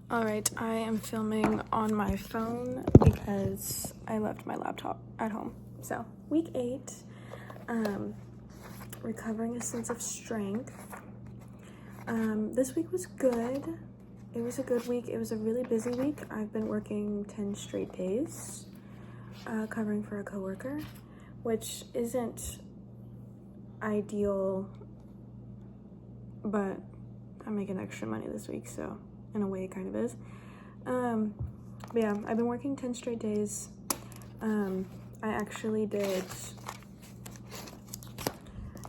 Alright, I am filming on my phone because I left my laptop at home. So, week 8, recovering a sense of strength. This week was good. It was a good week. It was a really busy week. I've been working 10 straight days, covering for a coworker, which isn't ideal, but I'm making extra money this week, so in a way it kind of is. But yeah, I've been working 10 straight days. I actually did,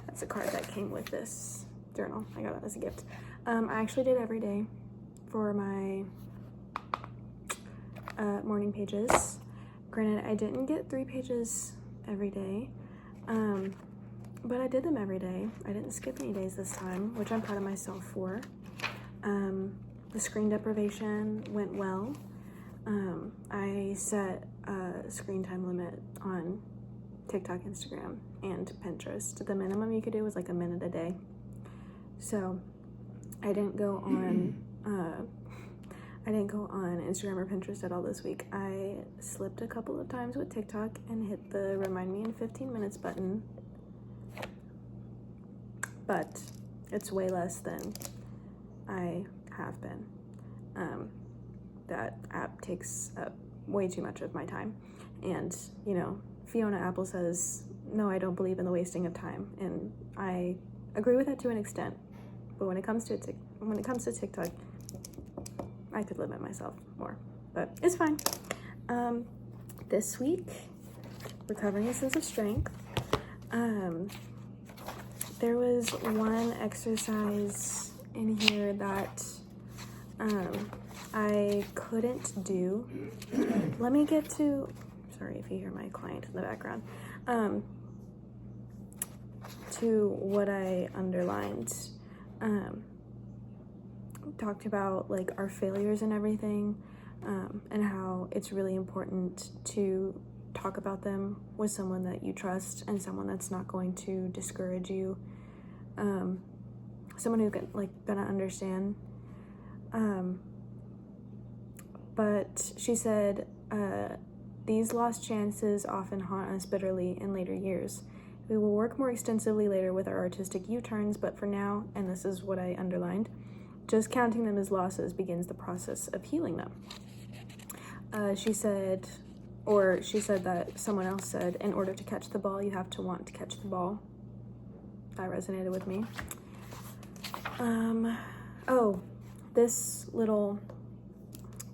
that's a card that came with this journal. I got it as a gift. I actually did every day for my morning pages. Granted, I didn't get 3 pages every day, but I did them every day. I didn't skip any days this time, which I'm proud of myself for. The screen deprivation went well. I set a screen time limit on TikTok, Instagram, and Pinterest. The minimum you could do was like a minute a day. So I didn't go on Instagram or Pinterest at all this week. I slipped a couple of times with TikTok and hit the remind me in 15 minutes button, but it's way less than I have been. That app takes up way too much of my time, and you know, Fiona Apple says, no, I don't believe in the wasting of time, and I agree with that to an extent, but when it comes to TikTok, I could limit myself more, but it's fine. This week, recovering a sense of strength. There was one exercise in here that I couldn't do. Let me get to, sorry if you hear my client in the background, to what I underlined. Talked about like our failures and everything, and how it's really important to talk about them with someone that you trust and someone that's not going to discourage you, someone who's gonna understand. But she said, these lost chances often haunt us bitterly in later years. We will work more extensively later with our artistic U-turns, but for now, and this is what I underlined, just counting them as losses begins the process of healing them. She said that someone else said, in order to catch the ball, you have to want to catch the ball. That resonated with me. This little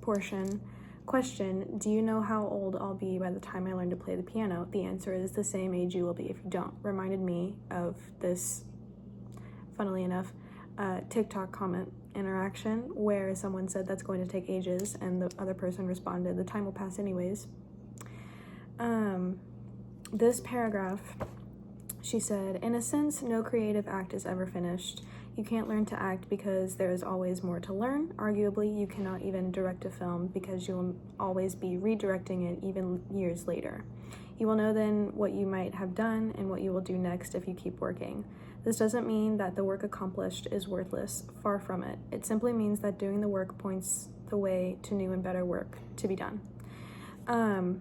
portion. Question, do you know how old I'll be by the time I learn to play the piano? The answer is the same age you will be if you don't. Reminded me of this, funnily enough, TikTok comment interaction where someone said that's going to take ages, and the other person responded, the time will pass anyways. This paragraph, she said, in a sense, no creative act is ever finished. You can't learn to act because there is always more to learn. Arguably, you cannot even direct a film because you will always be redirecting it even years later. You will know then what you might have done and what you will do next if you keep working. This doesn't mean that the work accomplished is worthless. Far from it. It simply means that doing the work points the way to new and better work to be done. And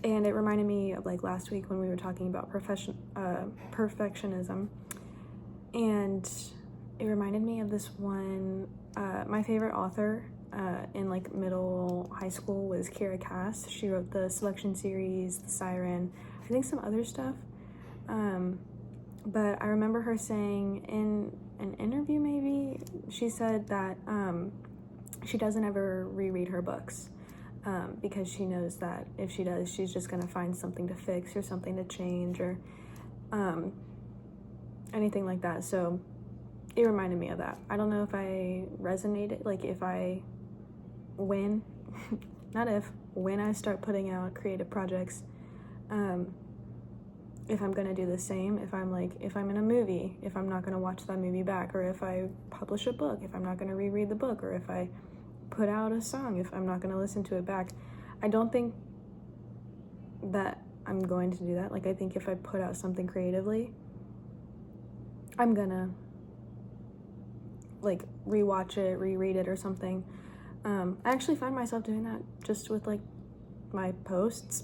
it reminded me of like last week when we were talking about perfectionism, and it reminded me of this one, my favorite author in like high school was Kiera Cass. She wrote the Selection series, The Siren, I think some other stuff. But I remember her saying in an interview, maybe, she said that she doesn't ever reread her books because she knows that if she does, she's just gonna find something to fix or something to change or anything like that. So it reminded me of that. I don't know if I resonated, like if I, when I start putting out creative projects, if I'm gonna do the same, if I'm in a movie, if I'm not gonna watch that movie back, or if I publish a book, if I'm not gonna reread the book, or if I put out a song, if I'm not gonna listen to it back. I don't think that I'm going to do that. Like, I think if I put out something creatively, I'm gonna like rewatch it, reread it or something. I actually find myself doing that just with like my posts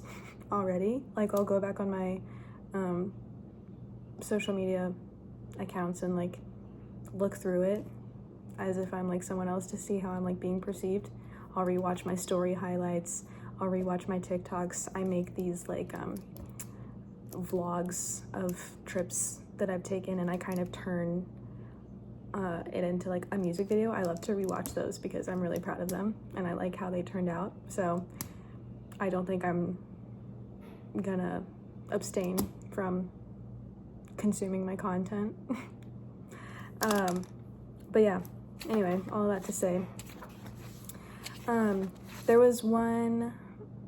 already. Like I'll go back on my social media accounts and like look through it as if I'm like someone else to see how I'm like being perceived. I'll rewatch my story highlights. I'll rewatch my TikToks. I make these like vlogs of trips that I've taken, and I kind of turn it into like a music video. I love to rewatch those because I'm really proud of them and I like how they turned out. So I don't think I'm gonna abstain from consuming my content. But yeah, anyway, all that to say, there was one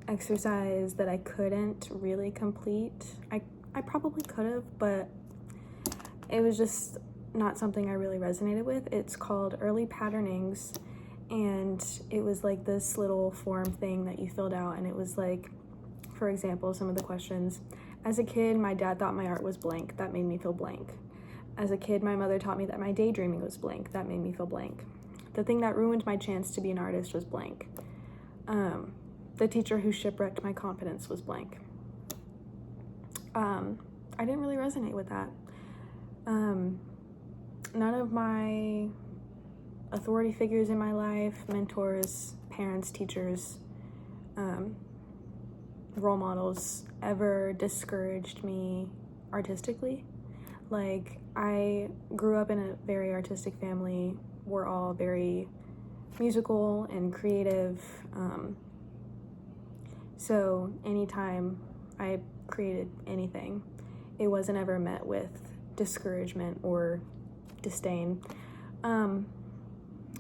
exercise that I couldn't really complete. I probably could have, but it was just not something I really resonated with. It's called Early Patternings, and it was like this little form thing that you filled out, and it was like, for example, some of the questions. As a kid, my dad thought my art was blank. That made me feel blank. As a kid, my mother taught me that my daydreaming was blank. That made me feel blank. The thing that ruined my chance to be an artist was blank. The teacher who shipwrecked my confidence was blank. I didn't really resonate with that. None of my authority figures in my life, mentors, parents, teachers, role models, ever discouraged me artistically. Like, I grew up in a very artistic family. We're all very musical and creative. So anytime I created anything, it wasn't ever met with discouragement or disdain.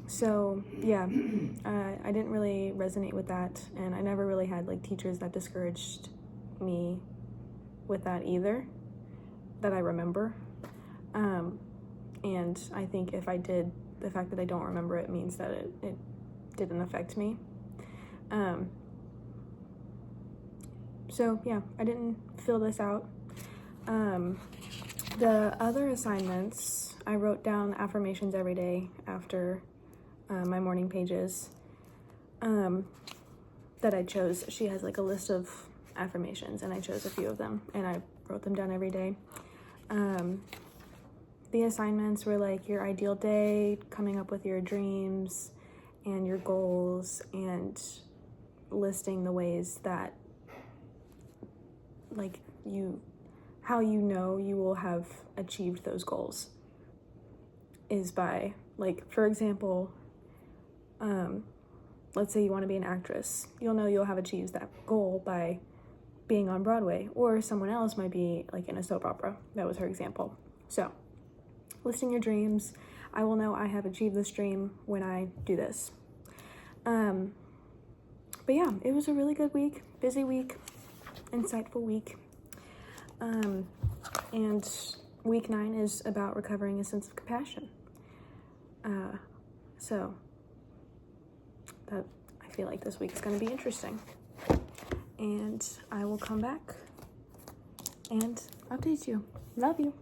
So yeah, I didn't really resonate with that, and I never really had like teachers that discouraged me with that either, that I remember. And I think if I did, the fact that I don't remember it means that it didn't affect me. So yeah, I didn't fill this out. The other assignments, I wrote down affirmations every day after my morning pages that I chose. She has like a list of affirmations, and I chose a few of them, and I wrote them down every day. The assignments were like your ideal day, coming up with your dreams and your goals, and listing the ways that like how you know you will have achieved those goals is by, like, for example, let's say you want to be an actress. You'll know you'll have achieved that goal by being on Broadway, or someone else might be like in a soap opera. That was her example. So listing your dreams, I will know I have achieved this dream when I do this. But yeah, it was a really good week, busy week, insightful week. And week 9 is about recovering a sense of compassion. So that, I feel like this week is going to be interesting. And I will come back and update you. Love you.